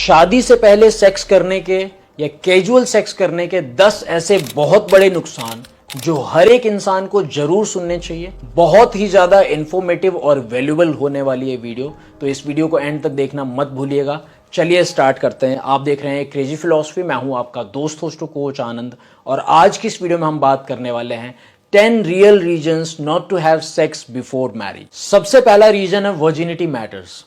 शादी से पहले सेक्स करने के या कैजुअल सेक्स करने के 10 ऐसे बहुत बड़े नुकसान जो हर एक इंसान को जरूर सुनने चाहिए। बहुत ही ज्यादा इंफॉर्मेटिव और वैल्यूएबल होने वाली है वीडियो, तो इस वीडियो को एंड तक देखना मत भूलिएगा। चलिए स्टार्ट करते हैं। आप देख रहे हैं क्रेजी फिलॉसफी। मैं हूं आपका दोस्त होस्ट कोच आनंद, और आज की इस वीडियो में हम बात करने वाले हैं 10 real reasons not to have sex before marriage. सबसे पहला रीजन है वर्जिनिटी मैटर्स।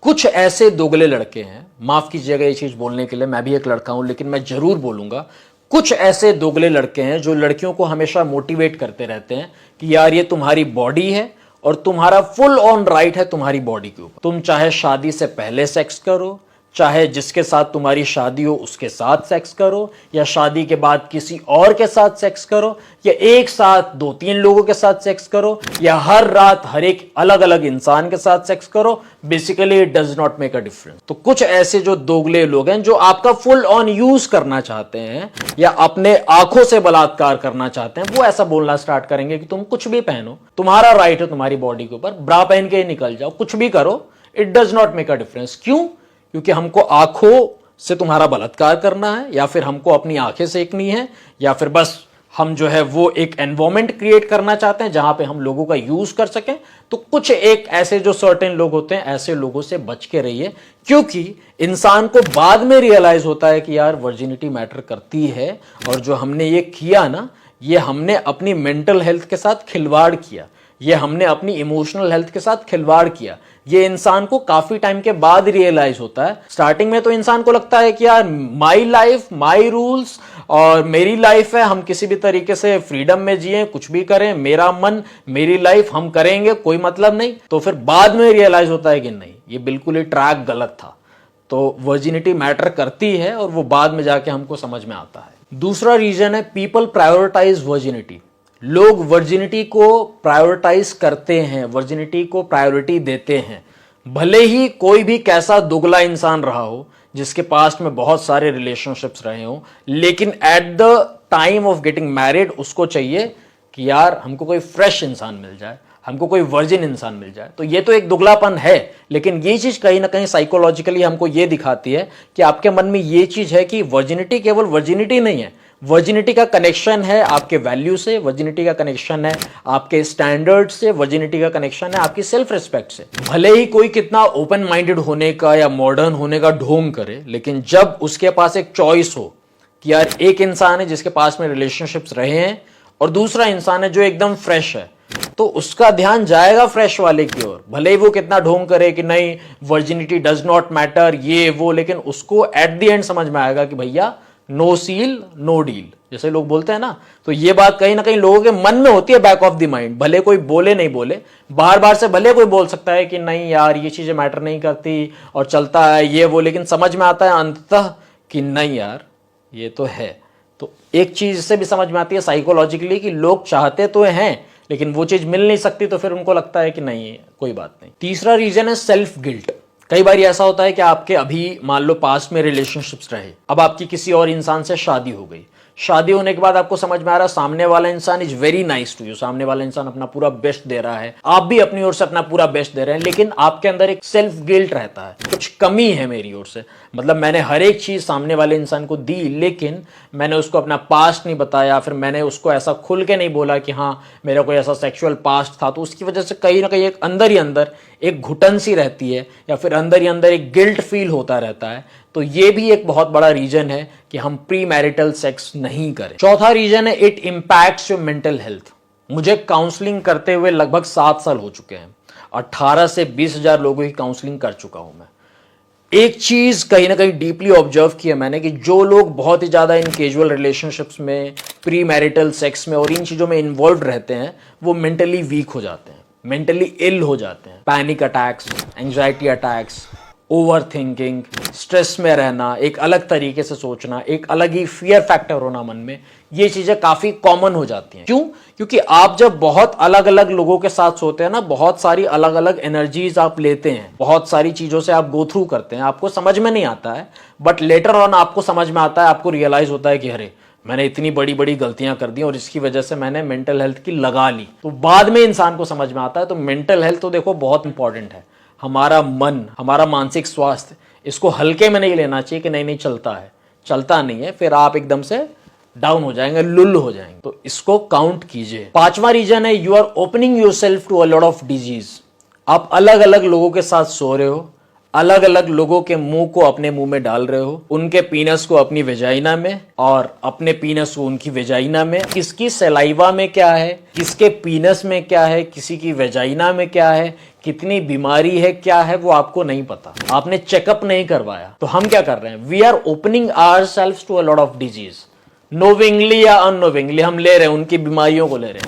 कुछ ऐसे दोगले लड़के हैं, माफ कीजिएगा ये चीज बोलने के लिए, मैं भी एक लड़का हूं लेकिन मैं जरूर बोलूंगा, कुछ ऐसे दोगले लड़के हैं जो लड़कियों को हमेशा मोटिवेट करते रहते हैं कि यार ये तुम्हारी बॉडी है और तुम्हारा फुल ऑन राइट है तुम्हारी बॉडी के ऊपर। तुम चाहे शादी से पहले सेक्स करो, चाहे जिसके साथ तुम्हारी शादी हो उसके साथ सेक्स करो, या शादी के बाद किसी और के साथ सेक्स करो, या एक साथ 2-3 लोगों के साथ सेक्स करो, या हर रात हर एक अलग अलग इंसान के साथ सेक्स करो, basically it does not make a difference. तो कुछ ऐसे जो दोगले लोग हैं जो आपका फुल ऑन यूज करना चाहते हैं या अपने आंखों से बलात्कार करना चाहते हैं, वो ऐसा बोलना स्टार्ट करेंगे कि तुम कुछ भी पहनो, तुम्हारा राइट है तुम्हारी बॉडी के ऊपर, ब्रा पहन के निकल जाओ, कुछ भी करो, it does not make a difference. क्यों? क्योंकि हमको आंखों से तुम्हारा बलात्कार करना है, या फिर हमको अपनी आंखें सेकनी है, या फिर बस हम जो है वो एक एनवायरमेंट क्रिएट करना चाहते हैं जहां पे हम लोगों का यूज कर सकें। तो कुछ एक ऐसे जो सर्टेन लोग होते हैं, ऐसे लोगों से बच के रहिए, क्योंकि इंसान को बाद में रियलाइज होता है कि यार वर्जिनिटी मैटर करती है, और जो हमने ये किया ना, ये हमने अपनी मेंटल हेल्थ के साथ खिलवाड़ किया, ये हमने अपनी इमोशनल हेल्थ के साथ खिलवाड़ किया। ये इंसान को काफी टाइम के बाद रियलाइज होता है। स्टार्टिंग में तो इंसान को लगता है कि यार माई लाइफ माई रूल्स और मेरी लाइफ है, हम किसी भी तरीके से फ्रीडम में जिए, कुछ भी करें, मेरा मन मेरी लाइफ हम करेंगे, कोई मतलब नहीं। तो फिर बाद में रियलाइज होता है कि नहीं, ये बिल्कुल ही ट्रैक गलत था। तो वर्जिनिटी मैटर करती है और वो बाद में जाके हमको समझ में आता है। दूसरा रीजन है पीपल प्रायोरिटाइज वर्जिनिटी। लोग वर्जिनिटी को प्रायोरिटाइज करते हैं, वर्जिनिटी को प्रायोरिटी देते हैं। भले ही कोई भी कैसा दुगला इंसान रहा हो, जिसके पास्ट में बहुत सारे रिलेशनशिप्स रहे हो, लेकिन at the time of getting married उसको चाहिए कि यार हमको कोई फ्रेश इंसान मिल जाए, हमको कोई वर्जिन इंसान मिल जाए। तो ये तो एक दुगलापन है, लेकिन ये चीज कहीं ना कहीं साइकोलॉजिकली हमको ये दिखाती है कि आपके मन में ये चीज है कि वर्जिनिटी केवल वर्जिनिटी नहीं है, वर्जिनिटी का कनेक्शन है आपके वैल्यू से, वर्जिनिटी का कनेक्शन है आपके स्टैंडर्ड से, वर्जिनिटी का कनेक्शन है आपकी सेल्फ रिस्पेक्ट से। भले ही कोई कितना ओपन माइंडेड होने का या मॉडर्न होने का ढोंग करे, लेकिन जब उसके पास एक चॉइस हो कि यार एक इंसान है जिसके पास में रिलेशनशिप्स रहे हैं और दूसरा इंसान है जो एकदम फ्रेश है, तो उसका ध्यान जाएगा फ्रेश वाले की ओर। भले ही वो कितना ढोंग करे कि नहीं वर्जिनिटी डज नॉट मैटर, ये वो, लेकिन उसको एट द एंड समझ में आएगा कि भैया नो सील नो डील, जैसे लोग बोलते हैं ना। तो ये बात कहीं ना कहीं लोगों के मन में होती है, बैक ऑफ द माइंड। भले कोई बोले नहीं बोले, बार बार से भले कोई बोल सकता है कि नहीं यार ये चीजें मैटर नहीं करती और चलता है ये वो, लेकिन समझ में आता है अंततः कि नहीं यार ये तो है। तो एक चीज से भी समझ में आती है साइकोलॉजिकली कि लोग चाहते तो हैं लेकिन वो चीज मिल नहीं सकती, तो फिर उनको लगता है कि नहीं कोई बात नहीं। तीसरा रीजन है सेल्फ गिल्ट। कई बार ऐसा होता है कि आपके अभी मान लो पास्ट में रिलेशनशिप्स रहे, अब आपकी किसी और इंसान से शादी हो गई, शादी होने के बाद आपको समझ में आ रहा है सामने वाला इंसान is very nice to you, सामने वाला इंसान अपना पूरा बेस्ट दे रहा है, आप भी अपनी ओर से अपना पूरा बेस्ट दे रहे हैं, लेकिन आपके अंदर एक सेल्फ गिल्ट रहता है, कुछ कमी है मेरी ओर से। मतलब मैंने हर एक चीज सामने वाले इंसान को दी, लेकिन मैंने उसको अपना पास्ट नहीं बताया, फिर मैंने उसको ऐसा खुल के नहीं बोला कि हाँ मेरा कोई ऐसा सेक्सुअल पास्ट था। तो उसकी वजह से कहीं ना कहीं एक अंदर ही अंदर एक घुटन सी रहती है, या फिर अंदर ही अंदर एक गिल्ट फील होता रहता है। तो ये भी एक बहुत बड़ा रीजन है कि हम प्री मैरिटल सेक्स नहीं करें। चौथा रीजन है it impacts your mental health. मुझे काउंसलिंग करते हुए लगभग 7 साल हो चुके हैं, 18 से 20,000 लोगों की काउंसलिंग कर चुका हूं मैं। एक चीज कहीं ना कहीं डीपली ऑब्जर्व किया मैंने कि जो लोग बहुत ही ज्यादा इन कैजुअल रिलेशनशिप्स में, प्री मैरिटल सेक्स में और इन चीजों में इन्वॉल्व रहते हैं, वो मेंटली वीक हो जाते हैं, मेंटली इल हो जाते हैं। Panic attacks, anxiety attacks, over thinking, stress में रहना, एक अलग तरीके से सोचना, एक अलग ही फियर फैक्टर होना मन में, ये चीजें काफी कॉमन हो जाती हैं। क्यों? क्योंकि आप जब बहुत अलग अलग लोगों के साथ सोते हैं ना, बहुत सारी अलग अलग एनर्जीज आप लेते हैं, बहुत सारी चीजों से आप गो थ्रू करते हैं, आपको समझ में नहीं आता है, बट लेटर ऑन आपको समझ में आता है, आपको रियलाइज होता है कि अरे मैंने इतनी बड़ी बड़ी गलतियां कर दी और इसकी वजह से मैंने मेंटल हेल्थ की लगा ली। तो बाद में इंसान को समझ में आता है। तो मेंटल हेल्थ तो देखो बहुत इंपॉर्टेंट है। हमारा मन, हमारा मानसिक स्वास्थ्य इसको हल्के में नहीं लेना चाहिए कि नहीं नहीं चलता है, चलता नहीं है, फिर आप एकदम से डाउन हो जाएंगे, लुल हो जाएंगे। तो इसको काउंट कीजिए। पांचवा रीजन है, you are opening yourself to a lot of disease. आप अलग अलग लोगों के साथ सो रहे हो, अलग अलग लोगों के मुंह को अपने मुंह में डाल रहे हो, उनके पीनस को अपनी वेजाइना में और अपने पीनस को उनकी वेजाइना में। किसकी सलाइवा में क्या है, किसके पीनस में क्या है, किसी की वेजाइना में क्या है, कितनी बीमारी है, क्या है, वो आपको नहीं पता, आपने चेकअप नहीं करवाया। तो हम क्या कर रहे हैं, we are opening ourselves to a lot of disease. Knowingly या अननोविंगली हम ले रहे हैं, उनकी बीमारियों को ले रहे हैं।